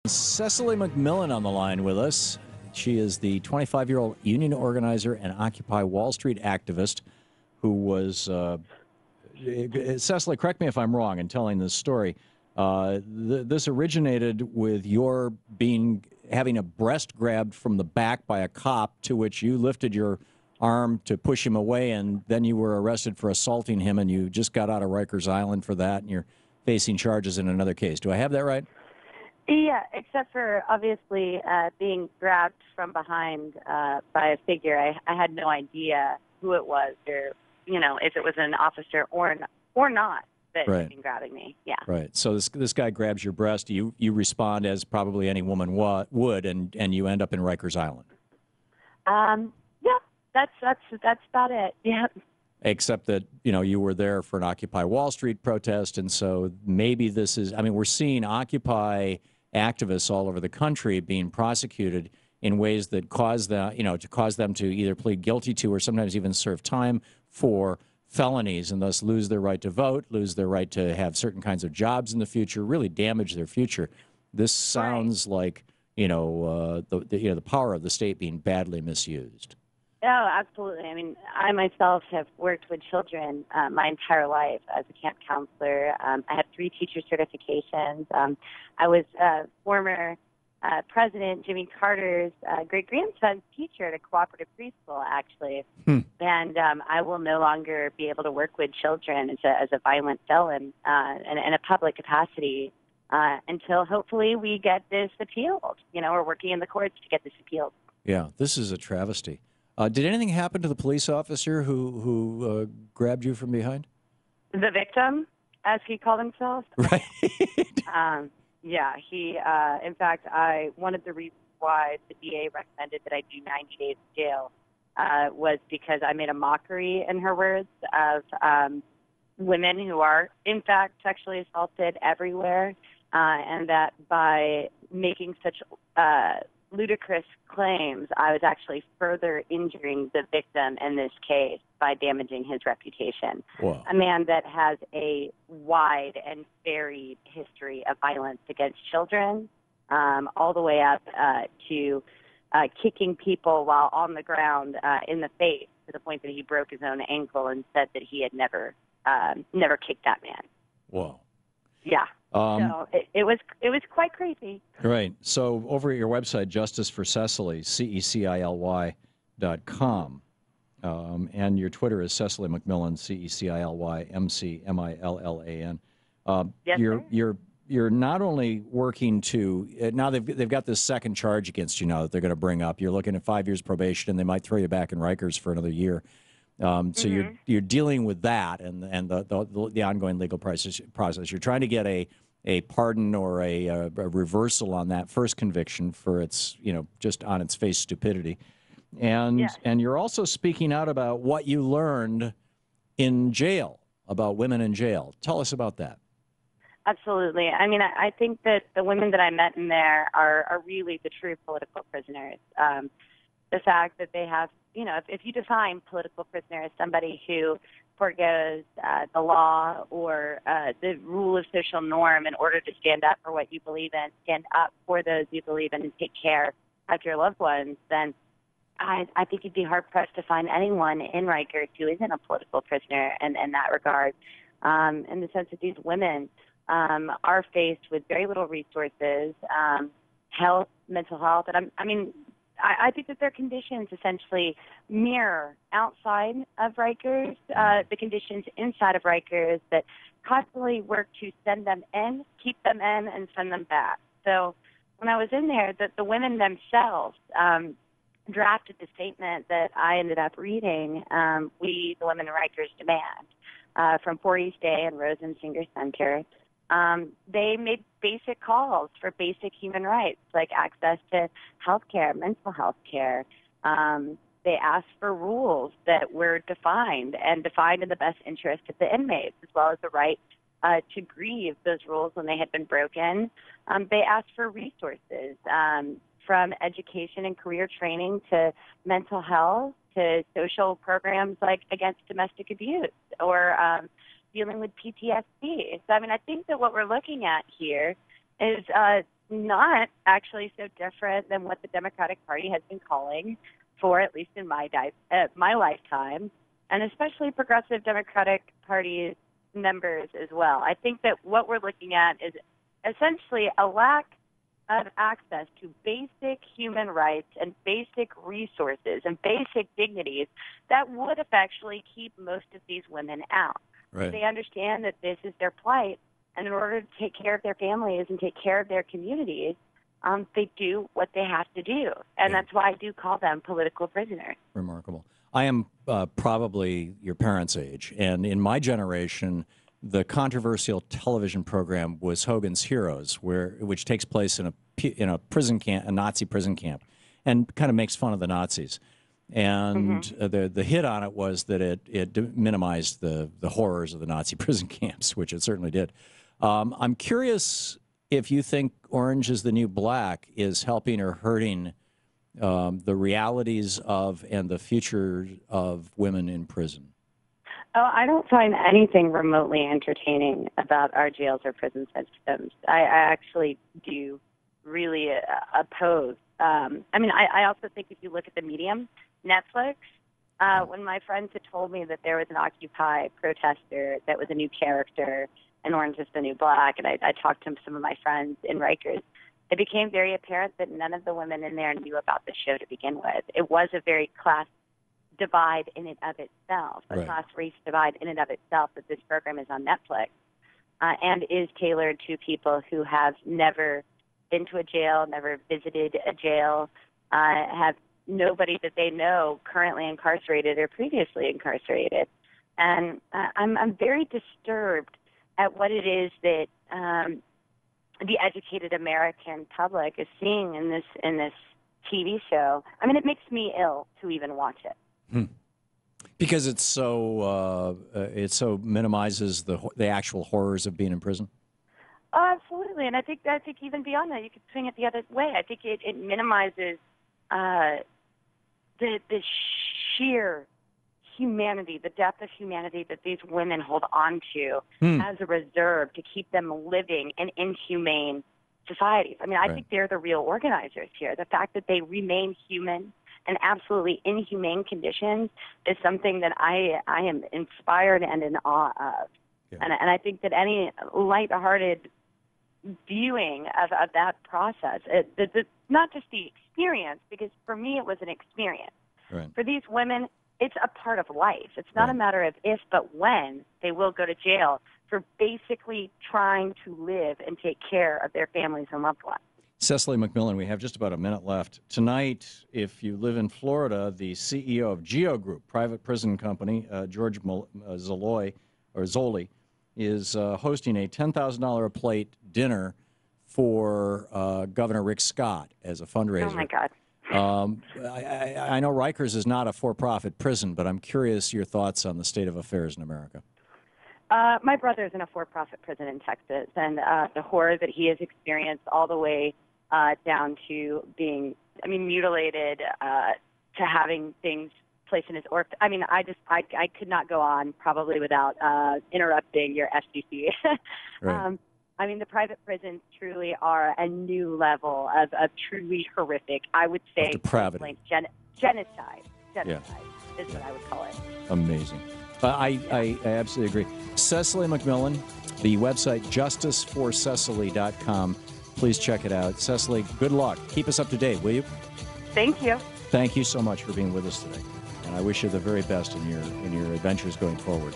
Cecily McMillan on the line with us. She is the 25-year-old union organizer and Occupy Wall Street activist who was, Cecily, correct me if I'm wrong in telling this story. This originated with your having a breast grabbed from the back by a cop, to which you lifted your arm to push him away, and then you were arrested for assaulting him, and you just got out of Rikers Island for that, and you're facing charges in another case. Do I have that right? Yeah, except for obviously being grabbed from behind by a figure. I had no idea who it was, or if it was an officer or not that had been grabbing me. Yeah. Right. So this guy grabs your breast. You respond as probably any woman would, and you end up in Rikers Island. Yeah, that's about it. Yeah. Except that, you were there for an Occupy Wall Street protest, and so maybe this is, we're seeing Occupy activists all over the country being prosecuted in ways that cause them, to either plead guilty to or sometimes even serve time for felonies, and thus lose their right to vote, lose their right to have certain kinds of jobs in the future, really damage their future. This sounds like, the power of the state being badly misused. Oh, absolutely. I myself have worked with children my entire life as a camp counselor. I have 3 teacher certifications. I was former President Jimmy Carter's great-grandson's teacher at a cooperative preschool, actually. And I will no longer be able to work with children as a violent felon in a public capacity until hopefully we get this appealed. We're working in the courts to get this appealed. Yeah, this is a travesty. Did anything happen to the police officer who grabbed you from behind? The victim, as he called himself? Right. Yeah, he, in fact, one of the reasons why the DA recommended that I do 90 days in jail was because I made a mockery, in her words, of women who are, in fact, sexually assaulted everywhere, and that by making such ludicrous claims, I was actually further injuring the victim in this case by damaging his reputation. Wow. A man that has a wide and varied history of violence against children, all the way up to kicking people while on the ground in the face, to the point that he broke his own ankle and said that he had never kicked that man. Wow. Yeah. So it was quite crazy. Right. So over at your website, Justice for Cecily, CECILY.com, and your Twitter is Cecily McMillan, CECILYMCMILLAN. Yes, you're not only working to now they've got this second charge against you now that they're going to bring up. You're looking at 5 years probation, and they might throw you back in Rikers for another year. So you're dealing with that and the ongoing legal process. You're trying to get a pardon or a reversal on that first conviction for its just on its face stupidity, and you're also speaking out about what you learned in jail about women in jail. Tell us about that. Absolutely. I think that the women that I met in there are really the true political prisoners. The fact that they have, if you define political prisoner as somebody who forgoes the law or the rule of social norm in order to stand up for what you believe in, stand up for those you believe in, and take care of your loved ones, then I think you'd be hard-pressed to find anyone in Rikers who isn't a political prisoner in that regard, in the sense that these women are faced with very little resources, health, mental health, and I think that their conditions essentially mirror outside of Rikers, the conditions inside of Rikers that constantly work to send them in, keep them in, and send them back. So when I was in there, the women themselves drafted the statement that I ended up reading, we, the women in Rikers, demand, from 4 East Day and Rosen Singer Center. They made basic calls for basic human rights, like access to health care, mental health care. They asked for rules that were defined in the best interest of the inmates, as well as the right to grieve those rules when they had been broken. They asked for resources, from education and career training to mental health to social programs like against domestic abuse or dealing with PTSD. So, I think that what we're looking at here is not actually so different than what the Democratic Party has been calling for, at least in my lifetime, and especially progressive Democratic Party members as well. I think that what we're looking at is essentially a lack of access to basic human rights and basic resources and basic dignities that would effectually keep most of these women out. Right. They understand that this is their plight, and in order to take care of their families and take care of their communities, they do what they have to do. And that's why I do call them political prisoners. Remarkable. I am probably your parents' age, and in my generation, the controversial television program was Hogan's Heroes, which takes place in a prison camp, a Nazi prison camp, and kind of makes fun of the Nazis. And the hit on it was that it minimized the horrors of the Nazi prison camps, which it certainly did. I'm curious if you think Orange is the New Black is helping or hurting the realities of and the future of women in prison. Oh, I don't find anything remotely entertaining about our jails or prison systems. I actually do really oppose. I mean, I also think if you look at the medium, Netflix, when my friends had told me that there was an Occupy protester that was a new character in Orange is the New Black, and I talked to some of my friends in Rikers, it became very apparent that none of the women in there knew about the show to begin with. It was a very class divide in and of itself, a class-race divide in and of itself, that this program is on Netflix and is tailored to people who have never been to a jail, never visited a jail, have nobody that they know currently incarcerated or previously incarcerated. And I'm very disturbed at what it is that the educated American public is seeing in this TV show. I mean, it makes me ill to even watch it. Because it so minimizes the actual horrors of being in prison. Absolutely, and I think even beyond that, you could swing it the other way. I think it minimizes the sheer humanity, the depth of humanity that these women hold on to as a reserve to keep them living in inhumane societies. I mean, I think they're the real organizers here. The fact that they remain human in absolutely inhumane conditions is something that I am inspired and in awe of. Yeah. And I think that any lighthearted viewing of that process, not just the experience, because for me it was an experience. Right. For these women, it's a part of life. It's not a matter of if, but when they will go to jail for basically trying to live and take care of their families and loved ones. Cecily McMillan, we have just about a minute left. Tonight, if you live in Florida, the CEO of Geo Group, private prison company, George Zoli, is hosting a $10,000 a plate dinner for Governor Rick Scott as a fundraiser. Oh, my God. I know Rikers is not a for-profit prison, but I'm curious your thoughts on the state of affairs in America. My brother's in a for-profit prison in Texas, and the horror that he has experienced all the way down to being, mutilated, to having things placed in his I mean, I could not go on probably without interrupting your FCC. Right. The private prisons truly are a new level of truly horrific, I would say, depravity. Genocide is what I would call it. Amazing. I absolutely agree. Cecily McMillan, the website justiceforcecily.com. Please check it out. Cecily, good luck. Keep us up to date, will you? Thank you. Thank you so much for being with us today. And I wish you the very best in your adventures going forward.